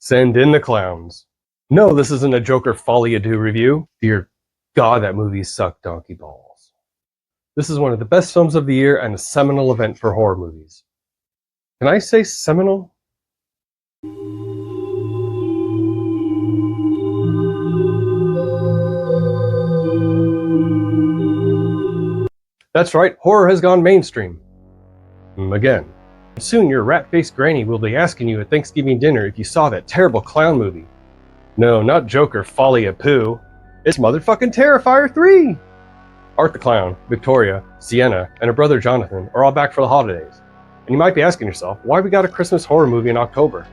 Send in the clowns. No, this isn't a Joker Folie à Deux review. Dear God, that movie sucked donkey balls. This is one of the best films of the year and a seminal event for horror movies. Can I say seminal? That's right, horror has gone mainstream. Again. Soon your rat-faced granny will be asking you at Thanksgiving dinner if you saw that terrible clown movie. No, not Joker Folie à Deux. It's motherfucking Terrifier 3! Art the Clown, Victoria, Sienna, and her brother Jonathan are all back for the holidays. And you might be asking yourself, why we got a Christmas horror movie in October?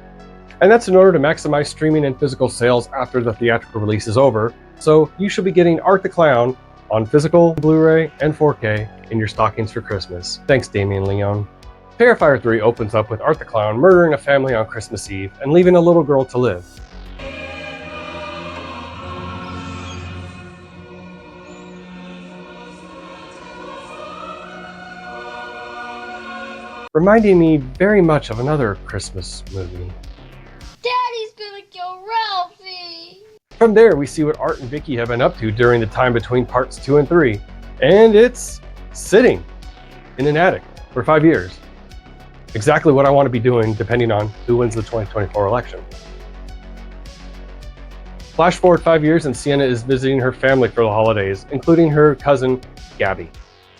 And that's in order to maximize streaming and physical sales after the theatrical release is over, so you should be getting Art the Clown on physical, Blu-ray, and 4K in your stockings for Christmas. Thanks, Damien Leone. Terrifier 3 opens up with Art the Clown murdering a family on Christmas Eve and leaving a little girl to live. Reminding me very much of another Christmas movie. Daddy's gonna kill Ralphie! From there, we see what Art and Vicky have been up to during the time between parts 2 and 3. And it's sitting in an attic for 5 years. Exactly what I want to be doing depending on who wins the 2024 election. Flash forward 5 years and Sienna is visiting her family for the holidays, including her cousin, Gabby,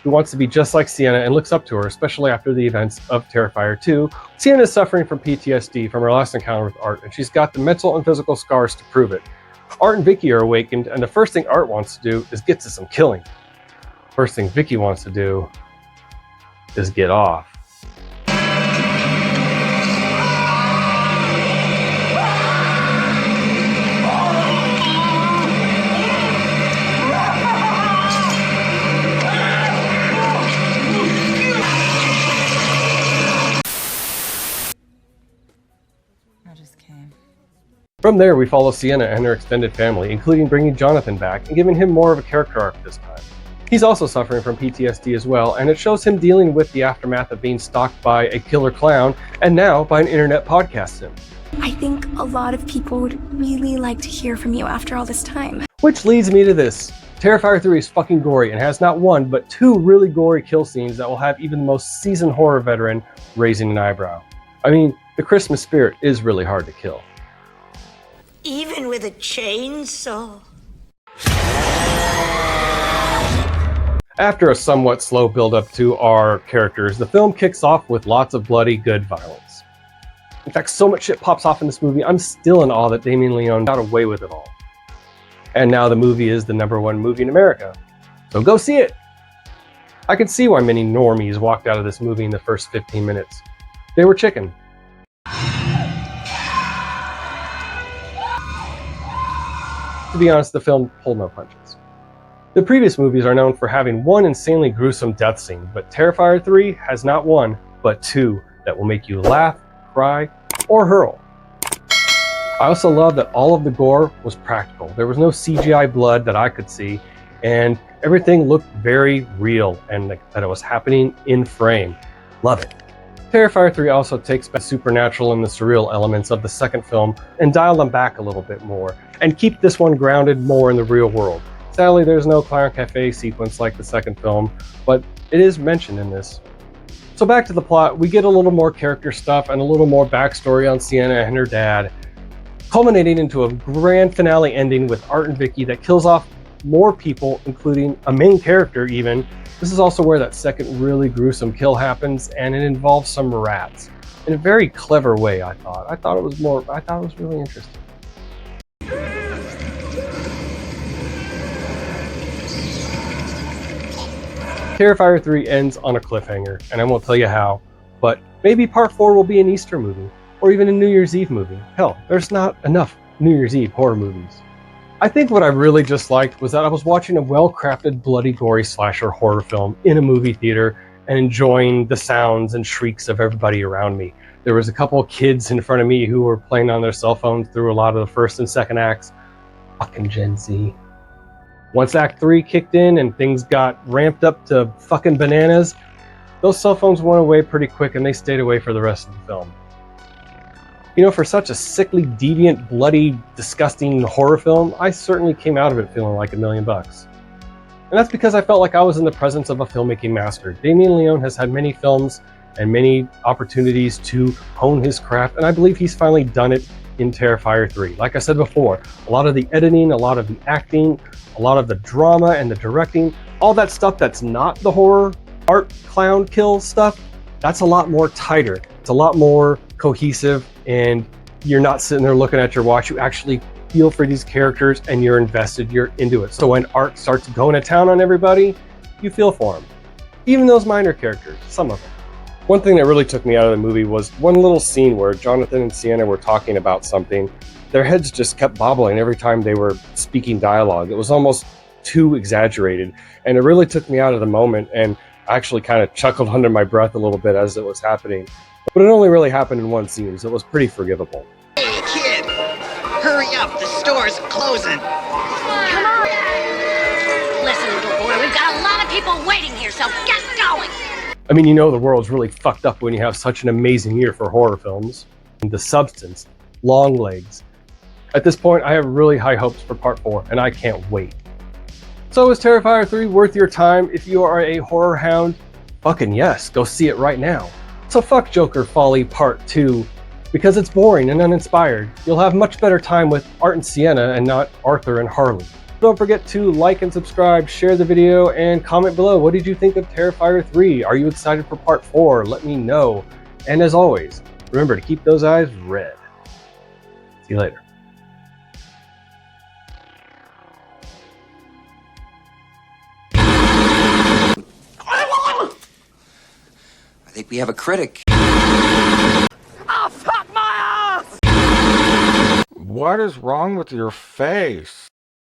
who wants to be just like Sienna and looks up to her, especially after the events of Terrifier 2. Sienna is suffering from PTSD from her last encounter with Art, and she's got the mental and physical scars to prove it. Art and Vicky are awakened, and the first thing Art wants to do is get to some killing. First thing Vicky wants to do is get off. From there, we follow Sienna and her extended family, including bringing Jonathan back and giving him more of a character arc this time. He's also suffering from PTSD as well, and it shows him dealing with the aftermath of being stalked by a killer clown, and now by an internet podcast sim. I think a lot of people would really like to hear from you after all this time. Which leads me to this. Terrifier 3 is fucking gory and has not one, but 2 really gory kill scenes that will have even the most seasoned horror veteran raising an eyebrow. I mean, the Christmas spirit is really hard to kill. Even with a chainsaw? After a somewhat slow build-up to our characters, the film kicks off with lots of bloody, good violence. In fact, so much shit pops off in this movie, I'm still in awe that Damien Leone got away with it all. And now the movie is the #1 movie in America. So go see it! I can see why many normies walked out of this movie in the first 15 minutes. They were chicken. To be honest, the film pulled no punches. The previous movies are known for having one insanely gruesome death scene, but Terrifier 3 has not one, but 2 that will make you laugh, cry, or hurl. I also love that all of the gore was practical. There was no CGI blood that I could see, and everything looked very real and that it was happening in frame. Love it. Terrifier 3 also takes the supernatural and the surreal elements of the second film and dial them back a little bit more, and keep this one grounded more in the real world. Sadly, there's no Clown Cafe sequence like the second film, but it is mentioned in this. So back to the plot, we get a little more character stuff and a little more backstory on Sienna and her dad, culminating into a grand finale ending with Art and Vicky that kills off more people, including a main character even. This is also where that second really gruesome kill happens, and it involves some rats. In a very clever way, I thought. I thought it was really interesting. Terrifier 3 ends on a cliffhanger, and I won't tell you how, but maybe part 4 will be an Easter movie, or even a New Year's Eve movie. Hell, there's not enough New Year's Eve horror movies. I think what I really just liked was that I was watching a well-crafted, bloody, gory slasher horror film in a movie theater and enjoying the sounds and shrieks of everybody around me. There was a couple of kids in front of me who were playing on their cell phones through a lot of the first and second acts. Fucking Gen Z. Once Act 3 kicked in and things got ramped up to fucking bananas, those cell phones went away pretty quick and they stayed away for the rest of the film. You know, for such a sickly, deviant, bloody, disgusting horror film, I certainly came out of it feeling like $1 million. And that's because I felt like I was in the presence of a filmmaking master. Damien Leone has had many films and many opportunities to hone his craft, and I believe he's finally done it in Terrifier 3. Like I said before, a lot of the editing, a lot of the acting, a lot of the drama and the directing, all that stuff that's not the horror, art, clown, kill stuff, that's a lot more tighter. It's a lot more cohesive, and you're not sitting there looking at your watch. You actually feel for these characters and you're invested, you're into it. So when Art starts going to town on everybody, you feel for them. Even those minor characters, some of them. One thing that really took me out of the movie was one little scene where Jonathan and Sienna were talking about something. Their heads just kept bobbling every time they were speaking dialogue. It was almost too exaggerated, and it really took me out of the moment, and I actually kind of chuckled under my breath a little bit as it was happening. But it only really happened in one scene, so it was pretty forgivable. Hey, kid! Hurry up, the store's closing. Come on. Listen, little boy, we've got a lot of people waiting here, so get going. I mean, you know the world's really fucked up when you have such an amazing year for horror films. The Substance, Long Legs. At this point, I have really high hopes for part 4, and I can't wait. So is Terrifier 3 worth your time? If you are a horror hound, fucking yes, go see it right now. So fuck Joker Folly Part 2, because it's boring and uninspired. You'll have much better time with Art and Sienna and not Arthur and Harley. Don't forget to like and subscribe, share the video, and comment below. What did you think of Terrifier 3? Are you excited for Part 4? Let me know. And as always, remember to keep those eyes red. See you later. I think we have a critic. What is wrong with your face?